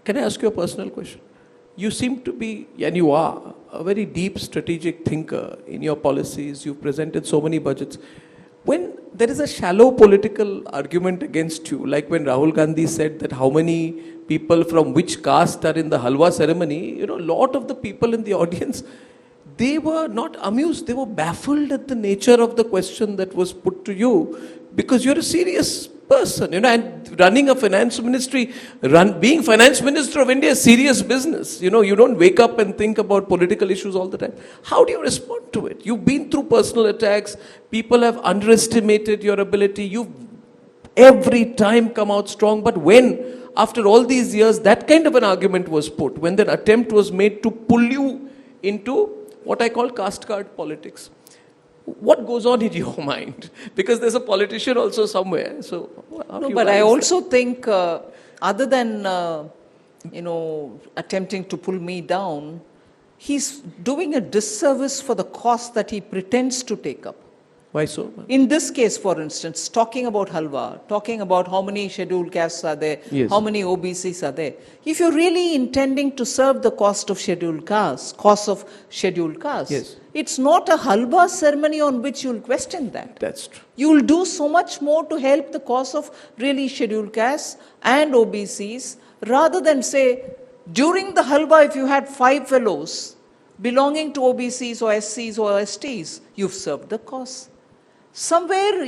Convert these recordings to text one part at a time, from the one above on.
Can I ask you a personal question? You seem to be, and you are, a very deep strategic thinker in your policies. You've presented so many budgets. When there is a shallow political argument against you, like when Rahul Gandhi said that how many people from which caste are in the halwa ceremony, a lot of the people in the audience, they were not amused, they were baffled at the nature of the question that was put to you, because you're a serious person, and running a finance ministry, being finance minister of India is serious business. You don't wake up and think about political issues all the time. How do you respond to it? You've been through personal attacks, people have underestimated your ability, you've every time come out strong, but when, after all these years, that kind of an argument was put, when that attempt was made to pull you into what I call caste card politics, what goes on in your mind? Because there's a politician also somewhere. So, no, but I also think, other than attempting to pull me down, he's doing a disservice for the cause that he pretends to take up. Why so? In this case, for instance, talking about halwa, talking about how many scheduled castes are there, yes, how many OBCs are there. If you're really intending to serve the cause of scheduled castes, yes, it's not a halwa ceremony on which you'll question that. That's true. You'll do so much more to help the cause of really scheduled castes and OBCs, rather than say, during the halwa, if you had 5 fellows belonging to OBCs or SCs or STs, you've served the cause. Somewhere,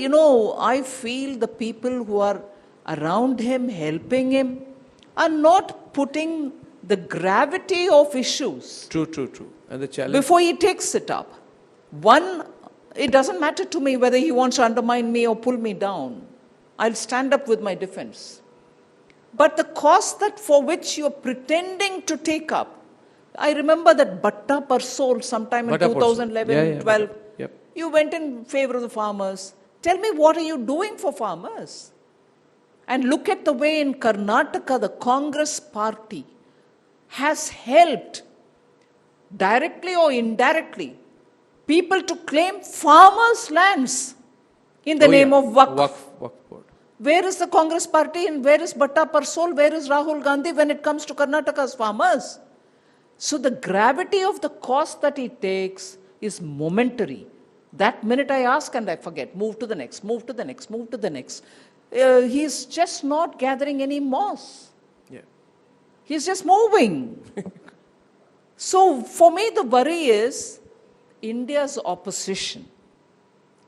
I feel the people who are around him, helping him, are not putting the gravity of issues. True. And the challenge. Before he takes it up. One, it doesn't matter to me whether he wants to undermine me or pull me down. I'll stand up with my defense. But the cause that for which you're pretending to take up, I remember that Batta Parsol sometime in 2011, 12. Yep. You went in favor of the farmers. Tell me, what are you doing for farmers? And look at the way in Karnataka, the Congress party has helped, directly or indirectly, people to claim farmers' lands in the name of Waqf. Waqf board. Where is the Congress party and where is Batta Parsol? Where is Rahul Gandhi when it comes to Karnataka's farmers? So the gravity of the cost that he takes is momentary. That minute I ask and I forget. Move to the next, move to the next, move to the next. He's just not gathering any moss. Yeah. He's just moving. So for me, the worry is India's opposition.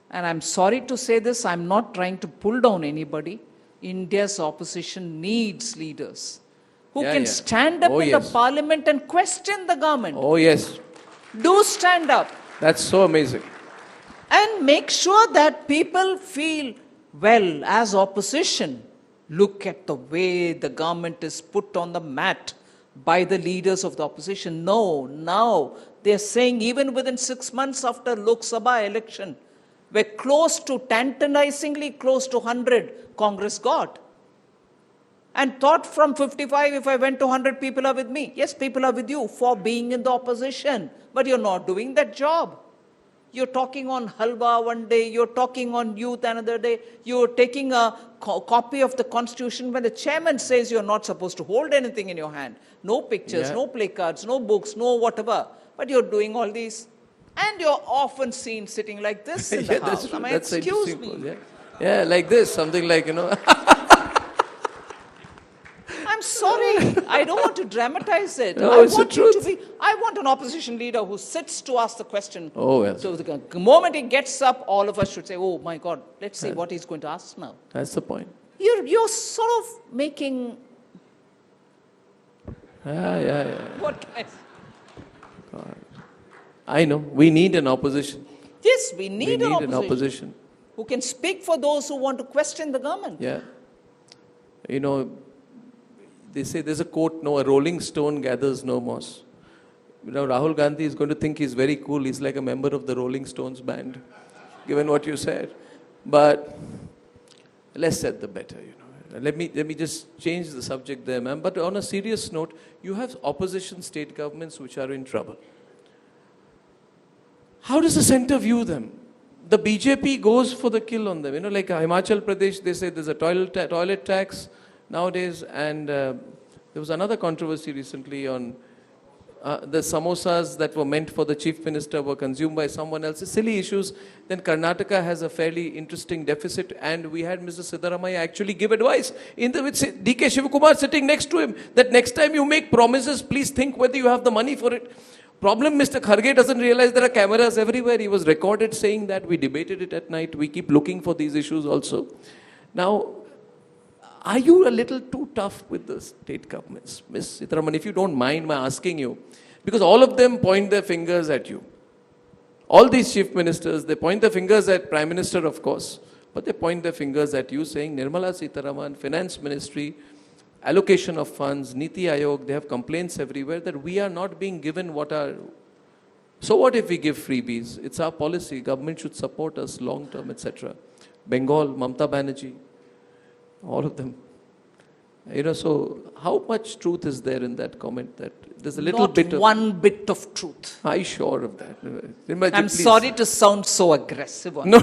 And I'm sorry to say this, I'm not trying to pull down anybody. India's opposition needs leaders who can stand up in the parliament and question the government. Oh, yes. Do stand up. That's so amazing. And make sure that people feel, well, as opposition, look at the way the government is put on the mat by the leaders of the opposition. No, now they're saying even within 6 months after Lok Sabha election, we're tantalizingly close to 100 Congress got. And thought from 55, if I went to 100, people are with me. Yes, people are with you for being in the opposition, but you're not doing that job. You're talking on halwa one day, you're talking on youth another day, you're taking a copy of the constitution when the chairman says you're not supposed to hold anything in your hand. No pictures, no placards, no books, no whatever. But you're doing all these. And you're often seen sitting like this in the house. I mean, excuse me. Yeah, like this, something like, I'm sorry. I don't want to dramatize it. No, it's the truth. I want an opposition leader who sits to ask the question. Oh, yes. So the moment he gets up, all of us should say, oh my God, let's see what he's going to ask now. That's the point. You're sort of making... Yeah. What kind? God. I know. We need an opposition. Yes, we need an opposition. Who can speak for those who want to question the government. Yeah. They say there's a quote, a rolling stone gathers no moss. Rahul Gandhi is going to think he's very cool. He's like a member of the Rolling Stones band, given what you said. But less said, the better, Let me just change the subject there, ma'am. But on a serious note, you have opposition state governments which are in trouble. How does the center view them? The BJP goes for the kill on them. Like Himachal Pradesh, they say there's a toilet tax nowadays, and There was another controversy recently on the samosas that were meant for the chief minister were consumed by someone else. Silly issues. Then Karnataka has a fairly interesting deficit, and we had Mr. Sitharaman actually give advice with D.K. Shivakumar sitting next to him that next time you make promises, please think whether you have the money for it. Problem, Mr. Kharge doesn't realize there are cameras everywhere. He was recorded saying that. We debated it at night. We keep looking for these issues also. Now, are you a little too tough with the state governments? Ms. Sitharaman, if you don't mind my asking you, because all of them point their fingers at you. All these chief ministers, they point their fingers at Prime Minister, of course, but they point their fingers at you saying, Nirmala Sitharaman, Finance Ministry, allocation of funds, Niti Ayog, they have complaints everywhere that we are not being given what are... So what if we give freebies? It's our policy. Government should support us long term, etc. Bengal, Mamata Banerjee, all of them. So how much truth is there in that comment that there's a little Not bit of... one bit of truth. Are you sure of that? I'm sorry to sound so aggressive on No,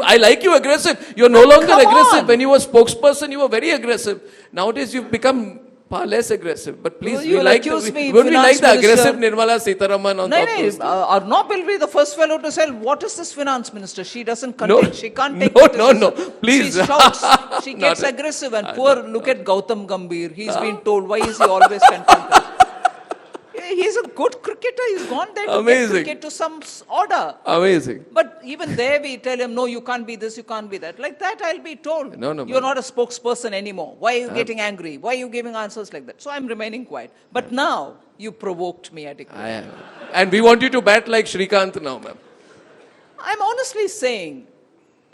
I like you aggressive. You're no longer come aggressive. on. When you were spokesperson, you were very aggressive. Nowadays, you've become far less aggressive. But please, You we like accuse me, we like the Finance aggressive Minister. Nirmala Sitharaman on top of those. Arnab will be the first fellow to say, what is this finance minister? She doesn't No. contain, she can't take No, criticism. please. She shouts, she gets Not- aggressive and look at Gautam Gambhir. He's been told, why is he always contented? He's a good cricketer. He's gone there to Amazing. get cricket to some order. Amazing. But even there we tell him, no, you can't be this, you can't be that. Like that I'll be told. No, You're not a spokesperson anymore. Why are you getting angry? Why are you giving answers like that? So I'm remaining quiet. But now you provoked me adequately. And we want you to bat like Shrikant now, ma'am. I'm honestly saying,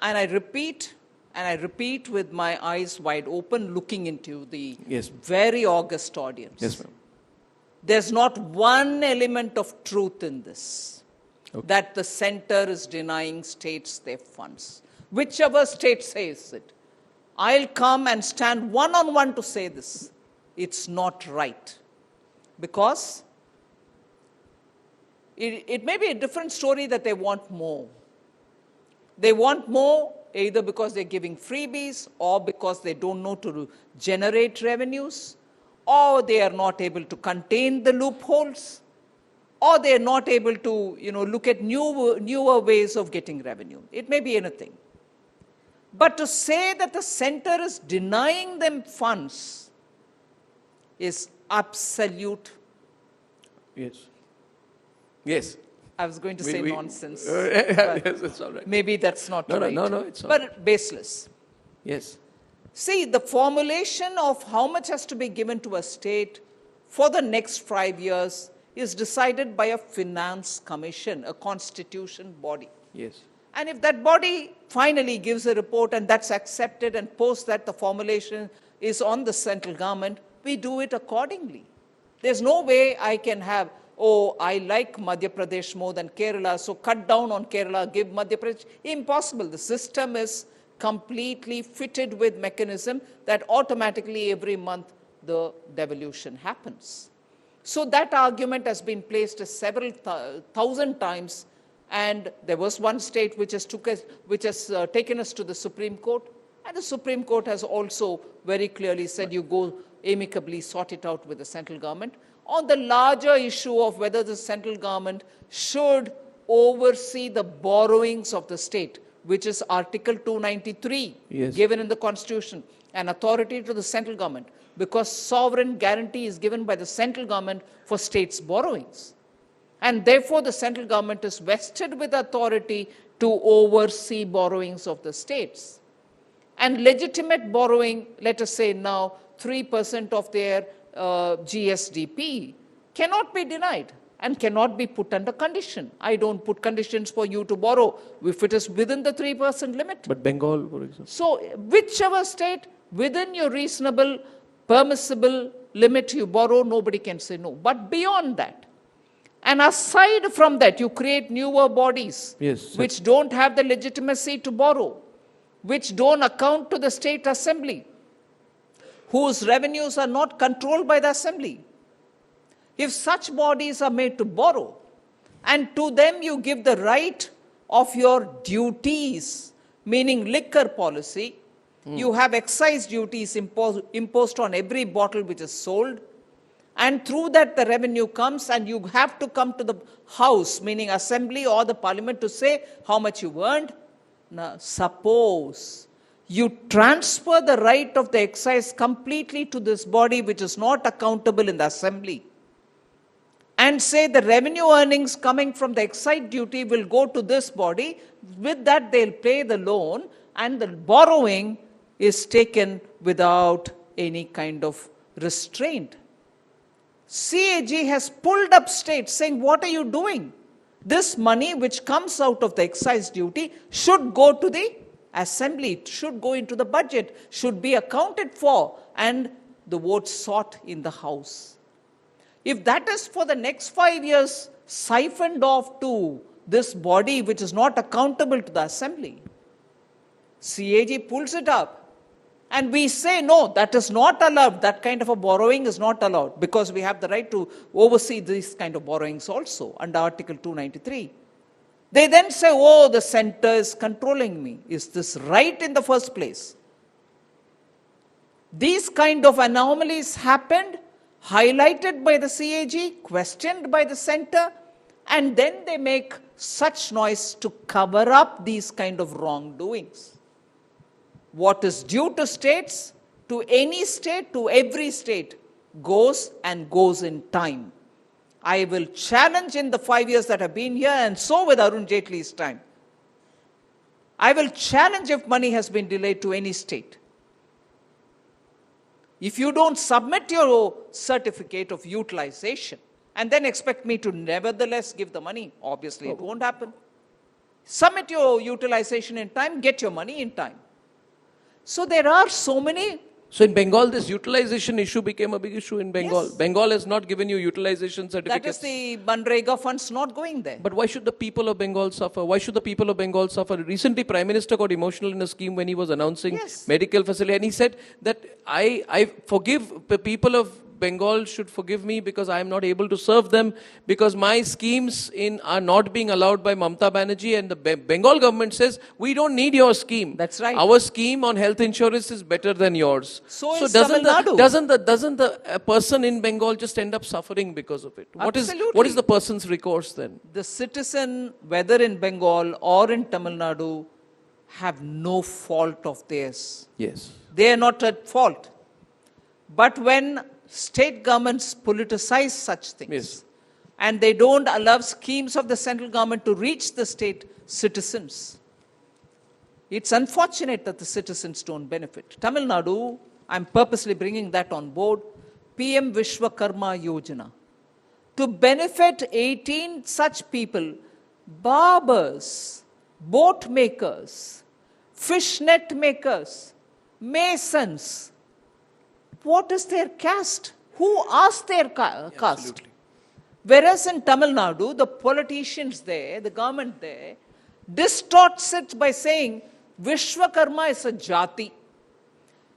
and I repeat with my eyes wide open, looking into the Yes. very august audience. Yes, ma'am. There's not one element of truth in this, that the center is denying states their funds. Whichever state says it, I'll come and stand one-on-one to say this. It's not right. Because it may be a different story that they want more. They want more either because they're giving freebies or because they don't know to generate revenues, or they are not able to contain the loopholes, or they are not able to, look at newer ways of getting revenue. It may be anything. But to say that the center is denying them funds is absolute. Yes. Yes. I was going to say nonsense. Yes, it's all right. Maybe that's not right. No, it's all but baseless. Yes. See, the formulation of how much has to be given to a state for the next 5 years is decided by a finance commission, a constitution body. Yes. And if that body finally gives a report and that's accepted and post that the formulation is on the central government, we do it accordingly. There's no way I can have, I like Madhya Pradesh more than Kerala, so cut down on Kerala, give Madhya Pradesh. Impossible. The system is completely fitted with mechanism that automatically every month the devolution happens. So that argument has been placed several thousand times, and there was one state which has taken us to the Supreme Court, and the Supreme Court has also very clearly said you go amicably sort it out with the central government. On the larger issue of whether the central government should oversee the borrowings of the state, which is Article 293, given in the Constitution, an authority to the central government, because sovereign guarantee is given by the central government for states' borrowings. And therefore, the central government is vested with authority to oversee borrowings of the states. And legitimate borrowing, let us say now, 3% of their GSDP, cannot be denied and cannot be put under condition. I don't put conditions for you to borrow if it is within the 3% limit. But Bengal, for example. So whichever state, within your reasonable, permissible limit you borrow, nobody can say no. But beyond that, and aside from that, you create newer bodies which don't have the legitimacy to borrow, which don't account to the state assembly, whose revenues are not controlled by the assembly. If such bodies are made to borrow, and to them you give the right of your duties, meaning liquor policy, you have excise duties imposed on every bottle which is sold, And through that the revenue comes, and you have to come to the house, meaning assembly or the parliament, to say how much you earned. Now, suppose you transfer the right of the excise completely to this body which is not accountable in the assembly, and say the revenue earnings coming from the excise duty will go to this body, with that they'll pay the loan, and the borrowing is taken without any kind of restraint. CAG has pulled up states saying, what are you doing? This money which comes out of the excise duty should go to the assembly, it should go into the budget, should be accounted for, and the votes sought in the house. If that is for the next 5 years siphoned off to this body which is not accountable to the assembly, CAG pulls it up. And we say, no, that is not allowed. That kind of a borrowing is not allowed, because we have the right to oversee these kind of borrowings also under Article 293. They then say, oh, the center is controlling me. Is this right in the first place? These kind of anomalies happened, highlighted by the CAG, questioned by the center, and then they make such noise to cover up these kind of wrongdoings. What is due to states, to any state, to every state, goes and goes in time. I will challenge in the 5 years that have been here, and so with Arun Jaitley's time. I will challenge if money has been delayed to any state. If you don't submit your certificate of utilization and then expect me to nevertheless give the money, obviously it won't happen. Submit your utilization in time, get your money in time. So there are so many. So in Bengal, this utilization issue became a big issue in Bengal. Yes. Bengal has not given you utilization certificates. That is the Manrega funds not going there. But why should the people of Bengal suffer? Why should the people of Bengal suffer? Recently, Prime Minister got emotional in a scheme when he was announcing medical facility. And he said that I forgive the people of Bengal should forgive me because I am not able to serve them, because my schemes are not being allowed by Mamata Banerjee, and the Bengal government says we don't need your scheme. That's right. Our scheme on health insurance is better than yours. So doesn't Tamil Nadu. doesn't the person in Bengal just end up suffering because of it? What is the person's recourse then? The citizen, whether in Bengal or in Tamil Nadu, have no fault of theirs. Yes. They are not at fault. But when state governments politicize such things, Yes. and they don't allow schemes of the central government to reach the state citizens, it's unfortunate that the citizens don't benefit. Tamil Nadu, I'm purposely bringing that on board, PM Vishwakarma Yojana, to benefit 18 such people, barbers, boat makers, fish net makers, masons. What is their caste? Who asked their caste? Absolutely. Whereas in Tamil Nadu, the politicians there, the government there, distorts it by saying Vishwakarma is a jati.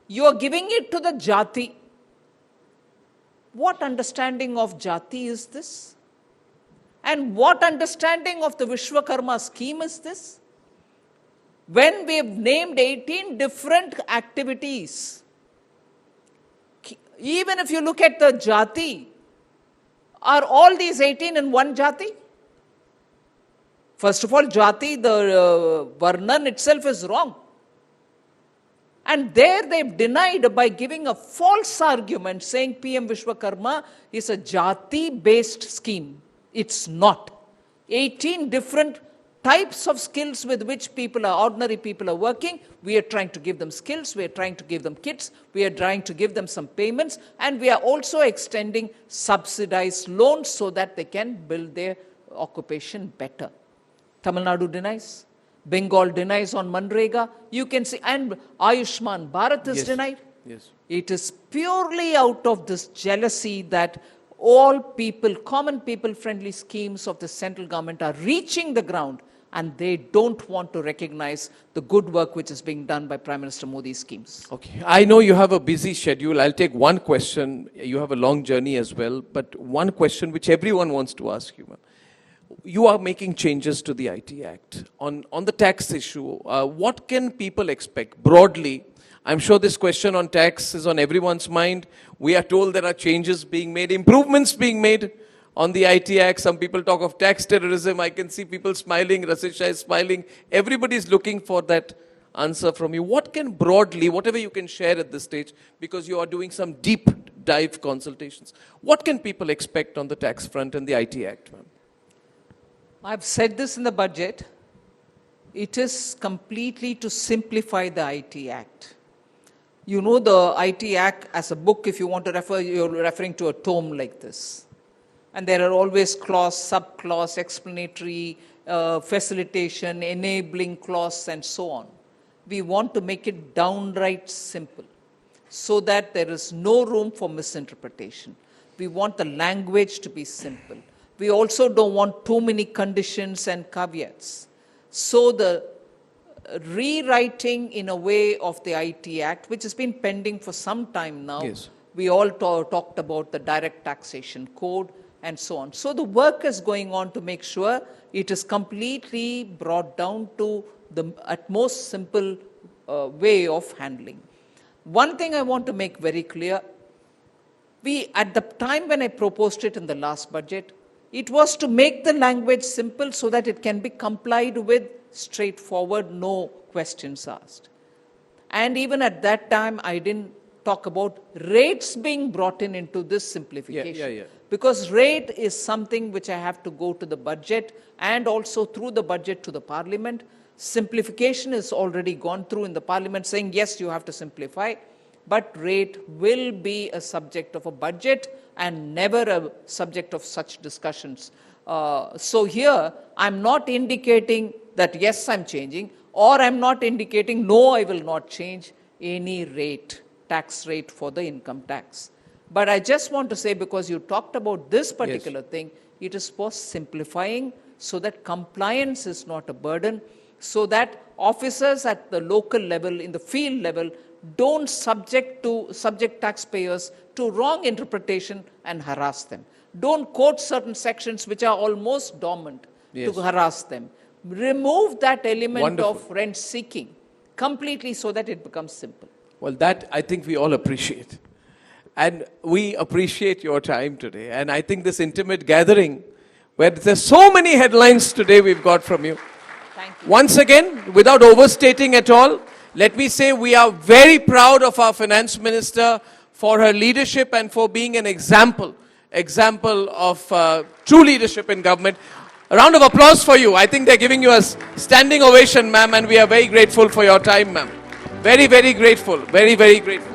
You are giving it to the jati. What understanding of jati is this? And what understanding of the Vishwakarma scheme is this? When we have named 18 different activities, even if you look at the jati, are all these 18 in one jati? First of all, jati, the varnan itself is wrong. And there they've denied by giving a false argument saying PM Vishwakarma is a jati-based scheme. It's not. 18 different types of skills with which ordinary people are working. We are trying to give them skills, we are trying to give them kits, we are trying to give them some payments, and we are also extending subsidized loans so that they can build their occupation better. Tamil Nadu denies. Bengal denies on Manrega. You can see, and Ayushman Bharat is denied. Yes. It is purely out of this jealousy that all people, common people-friendly schemes of the central government are reaching the ground, and they don't want to recognize the good work which is being done by Prime Minister Modi's schemes. Okay. I know you have a busy schedule. I'll take one question. You have a long journey as well, but one question which everyone wants to ask you, ma'am. You are making changes to the IT Act. On the tax issue, what can people expect broadly? I'm sure this question on tax is on everyone's mind. We are told there are changes being made, improvements being made on the IT Act. Some people talk of tax terrorism. I can see people smiling. Rasisha is smiling. Everybody's looking for that answer from you. What can broadly, whatever you can share at this stage, because you are doing some deep dive consultations, what can people expect on the tax front and the IT Act, ma'am? I've said this in the budget. It is completely to simplify the IT Act. You know the IT Act as a book, if you want to refer, you're referring to a tome like this. And there are always clause, sub-clause, explanatory, facilitation, enabling clause, and so on. We want to make it downright simple so that there is no room for misinterpretation. We want the language to be simple. We also don't want too many conditions and caveats. So the rewriting in a way of the IT Act, which has been pending for some time now, Yes. we all talked about the direct taxation code and so on. So the work is going on to make sure it is completely brought down to the at most simple way of handling. One thing I want to make very clear, at the time when I proposed it in the last budget, it was to make the language simple so that it can be complied with straightforward, no questions asked. And even at that time, I didn't talk about rates being brought into this simplification. Because rate is something which I have to go to the budget and also through the budget to the parliament. Simplification is already gone through in the parliament saying, yes, you have to simplify, but rate will be a subject of a budget and never a subject of such discussions. So here, I'm not indicating that, yes, I'm changing, or I'm not indicating, no, I will not change any rate, tax rate for the income tax. But I just want to say, because you talked about this particular thing, it is for simplifying so that compliance is not a burden, so that officers at the local level, in the field level, don't subject taxpayers to wrong interpretation and harass them. Don't quote certain sections which are almost dormant to harass them. Remove that element of rent seeking completely so that it becomes simple. Well, that I think we all appreciate. And we appreciate your time today. And I think this intimate gathering, where there's so many headlines today we've got from you. Thank you. Once again, without overstating at all, let me say we are very proud of our finance minister for her leadership and for being an example of true leadership in government. A round of applause for you. I think they're giving you a standing ovation, ma'am, and we are very grateful for your time, ma'am. Very, very grateful. Very, very grateful.